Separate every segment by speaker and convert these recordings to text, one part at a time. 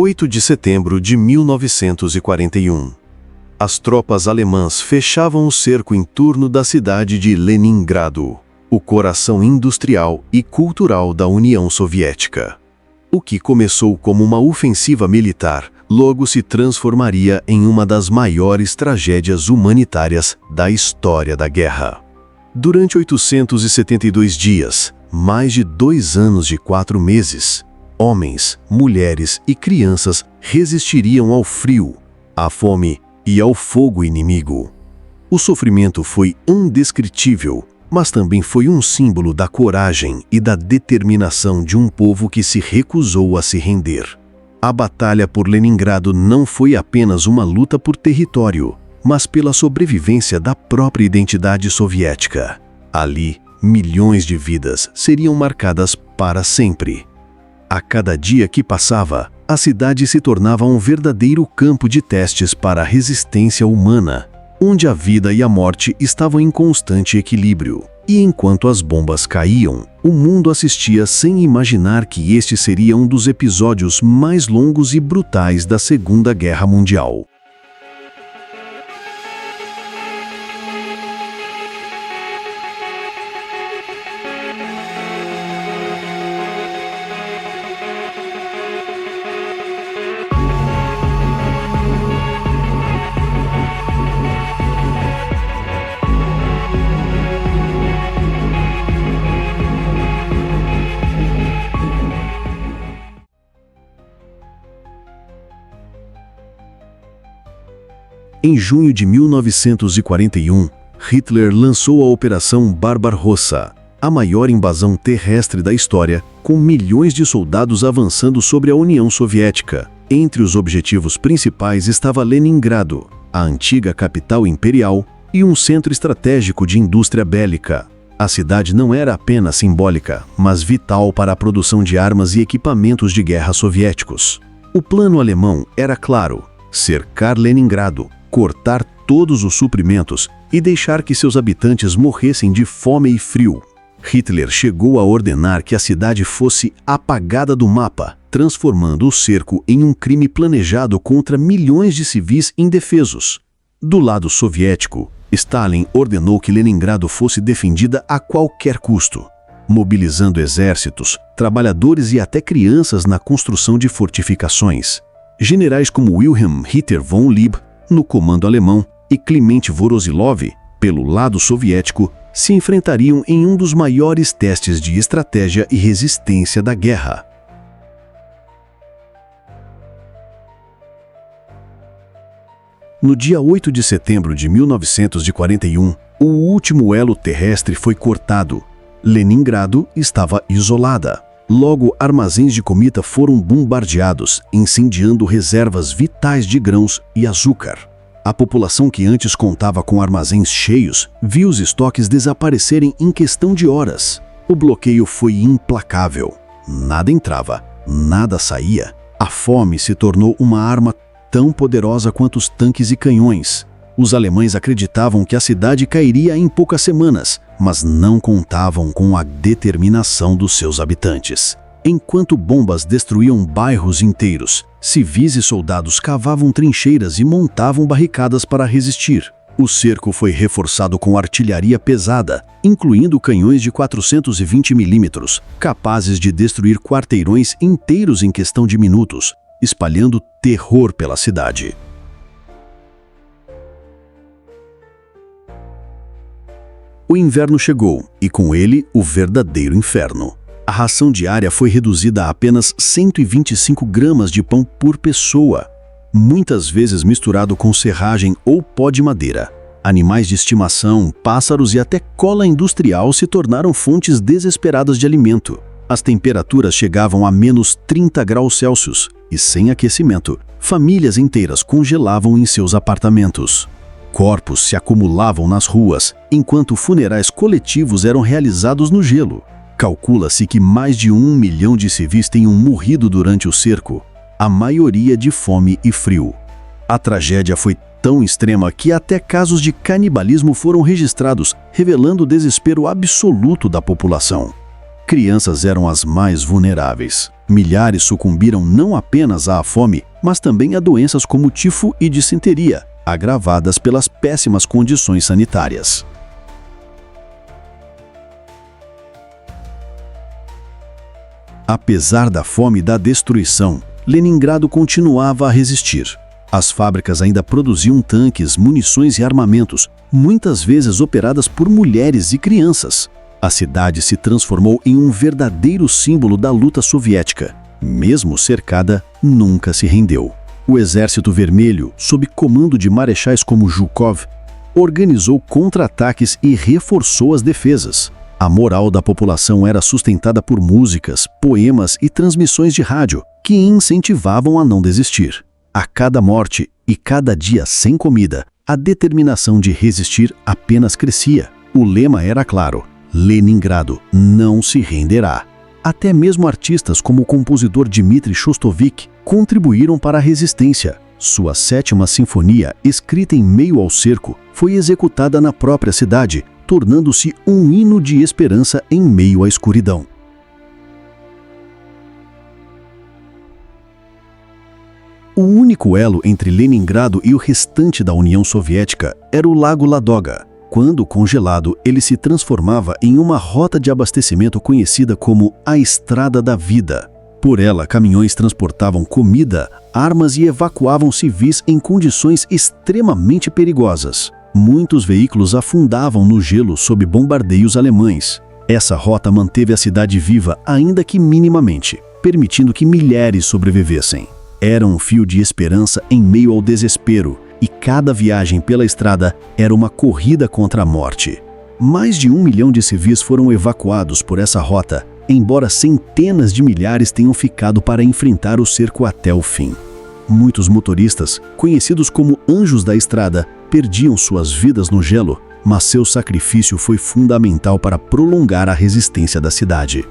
Speaker 1: 8 de setembro de 1941. As tropas alemãs fechavam o cerco em torno da cidade de Leningrado, o coração industrial e cultural da União Soviética. O que começou como uma ofensiva militar, logo se transformaria em uma das maiores tragédias humanitárias da história da guerra. Durante 872 dias, mais de 2 anos e 4 meses, homens, mulheres e crianças resistiriam ao frio, à fome e ao fogo inimigo. O sofrimento foi indescritível, mas também foi um símbolo da coragem e da determinação de um povo que se recusou a se render. A batalha por Leningrado não foi apenas uma luta por território, mas pela sobrevivência da própria identidade soviética. Ali, milhões de vidas seriam marcadas para sempre. A cada dia que passava, a cidade se tornava um verdadeiro campo de testes para a resistência humana, onde a vida e a morte estavam em constante equilíbrio. E enquanto as bombas caíam, o mundo assistia sem imaginar que este seria um dos episódios mais longos e brutais da Segunda Guerra Mundial. Em junho de 1941, Hitler lançou a Operação Barbarossa, a maior invasão terrestre da história, com milhões de soldados avançando sobre a União Soviética. Entre os objetivos principais estava Leningrado, a antiga capital imperial e um centro estratégico de indústria bélica. A cidade não era apenas simbólica, mas vital para a produção de armas e equipamentos de guerra soviéticos. O plano alemão era claro: cercar Leningrado, cortar todos os suprimentos e deixar que seus habitantes morressem de fome e frio. Hitler chegou a ordenar que a cidade fosse apagada do mapa, transformando o cerco em um crime planejado contra milhões de civis indefesos. Do lado soviético, Stalin ordenou que Leningrado fosse defendida a qualquer custo, mobilizando exércitos, trabalhadores e até crianças na construção de fortificações. Generais como Wilhelm Ritter von Lieb, no comando alemão, e Kliment Voroshilov, pelo lado soviético, se enfrentariam em um dos maiores testes de estratégia e resistência da guerra. No dia 8 de setembro de 1941, o último elo terrestre foi cortado. Leningrado estava isolada. Logo, armazéns de comida foram bombardeados, incendiando reservas vitais de grãos e açúcar. A população que antes contava com armazéns cheios, viu os estoques desaparecerem em questão de horas. O bloqueio foi implacável. Nada entrava, nada saía. A fome se tornou uma arma tão poderosa quanto os tanques e canhões. Os alemães acreditavam que a cidade cairia em poucas semanas, mas não contavam com a determinação dos seus habitantes. Enquanto bombas destruíam bairros inteiros, civis e soldados cavavam trincheiras e montavam barricadas para resistir. O cerco foi reforçado com artilharia pesada, incluindo canhões de 420 milímetros, capazes de destruir quarteirões inteiros em questão de minutos, espalhando terror pela cidade. O inverno chegou, e com ele, o verdadeiro inferno. A ração diária foi reduzida a apenas 125 gramas de pão por pessoa, muitas vezes misturado com serragem ou pó de madeira. Animais de estimação, pássaros e até cola industrial se tornaram fontes desesperadas de alimento. As temperaturas chegavam a menos 30 graus Celsius, e sem aquecimento, famílias inteiras congelavam em seus apartamentos. Corpos se acumulavam nas ruas, enquanto funerais coletivos eram realizados no gelo. Calcula-se que mais de 1 milhão de civis tenham morrido durante o cerco, a maioria de fome e frio. A tragédia foi tão extrema que até casos de canibalismo foram registrados, revelando o desespero absoluto da população. Crianças eram as mais vulneráveis. Milhares sucumbiram não apenas à fome, mas também a doenças como tifo e dissenteria, agravadas pelas péssimas condições sanitárias. Apesar da fome e da destruição, Leningrado continuava a resistir. As fábricas ainda produziam tanques, munições e armamentos, muitas vezes operadas por mulheres e crianças. A cidade se transformou em um verdadeiro símbolo da luta soviética. Mesmo cercada, nunca se rendeu. O Exército Vermelho, sob comando de marechais como Zhukov, organizou contra-ataques e reforçou as defesas. A moral da população era sustentada por músicas, poemas e transmissões de rádio, que incentivavam a não desistir. A cada morte e cada dia sem comida, a determinação de resistir apenas crescia. O lema era claro: Leningrado não se renderá. Até mesmo artistas como o compositor Dmitri Shostakovich contribuíram para a resistência. Sua 7ª Sinfonia, escrita em meio ao cerco, foi executada na própria cidade, tornando-se um hino de esperança em meio à escuridão. O único elo entre Leningrado e o restante da União Soviética era o Lago Ladoga. Quando congelado, ele se transformava em uma rota de abastecimento conhecida como a Estrada da Vida. Por ela, caminhões transportavam comida, armas e evacuavam civis em condições extremamente perigosas. Muitos veículos afundavam no gelo sob bombardeios alemães. Essa rota manteve a cidade viva, ainda que minimamente, permitindo que milhares sobrevivessem. Era um fio de esperança em meio ao desespero, e cada viagem pela estrada era uma corrida contra a morte. Mais de 1 milhão de civis foram evacuados por essa rota, embora centenas de milhares tenham ficado para enfrentar o cerco até o fim. Muitos motoristas, conhecidos como anjos da estrada, perdiam suas vidas no gelo, mas seu sacrifício foi fundamental para prolongar a resistência da cidade.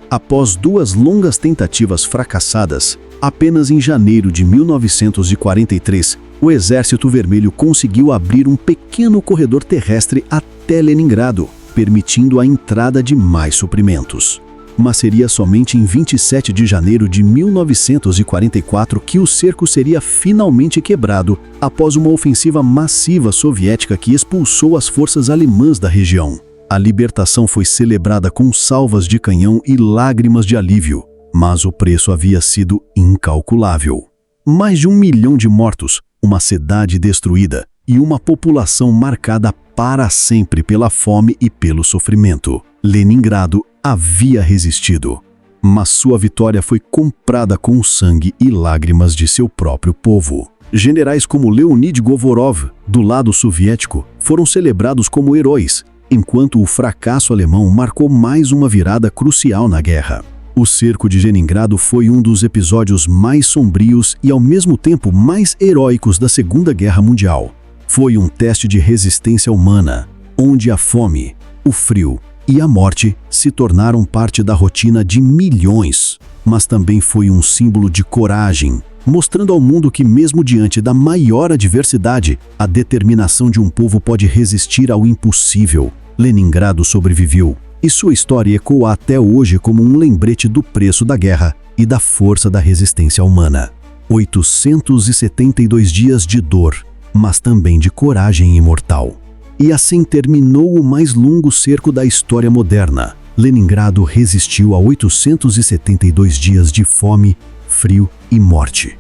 Speaker 1: Após 2 longas tentativas fracassadas, apenas em janeiro de 1943, o Exército Vermelho conseguiu abrir um pequeno corredor terrestre até Leningrado, permitindo a entrada de mais suprimentos. Mas seria somente em 27 de janeiro de 1944 que o cerco seria finalmente quebrado após uma ofensiva massiva soviética que expulsou as forças alemãs da região. A libertação foi celebrada com salvas de canhão e lágrimas de alívio, mas o preço havia sido incalculável. Mais de 1 milhão de mortos, uma cidade destruída e uma população marcada para sempre pela fome e pelo sofrimento. Leningrado havia resistido, mas sua vitória foi comprada com o sangue e lágrimas de seu próprio povo. Generais como Leonid Govorov, do lado soviético, foram celebrados como heróis, enquanto o fracasso alemão marcou mais uma virada crucial na guerra. O cerco de Leningrado foi um dos episódios mais sombrios e ao mesmo tempo mais heróicos da Segunda Guerra Mundial. Foi um teste de resistência humana, onde a fome, o frio e a morte se tornaram parte da rotina de milhões. Mas também foi um símbolo de coragem, mostrando ao mundo que mesmo diante da maior adversidade, a determinação de um povo pode resistir ao impossível. Leningrado sobreviveu, e sua história ecoa até hoje como um lembrete do preço da guerra e da força da resistência humana. 872 dias de dor, mas também de coragem imortal. E assim terminou o mais longo cerco da história moderna. Leningrado resistiu a 872 dias de fome, frio e morte.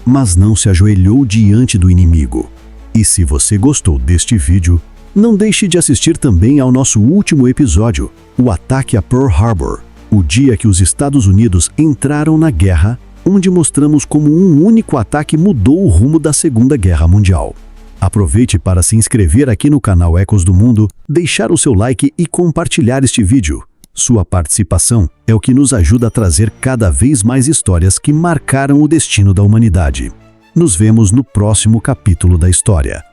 Speaker 1: Mas não se ajoelhou diante do inimigo. E se você gostou deste vídeo, não deixe de assistir também ao nosso último episódio, o ataque a Pearl Harbor, o dia que os Estados Unidos entraram na guerra, onde mostramos como um único ataque mudou o rumo da Segunda Guerra Mundial. Aproveite para se inscrever aqui no canal Ecos do Mundo, deixar o seu like e compartilhar este vídeo. Sua participação é o que nos ajuda a trazer cada vez mais histórias que marcaram o destino da humanidade. Nos vemos no próximo capítulo da história.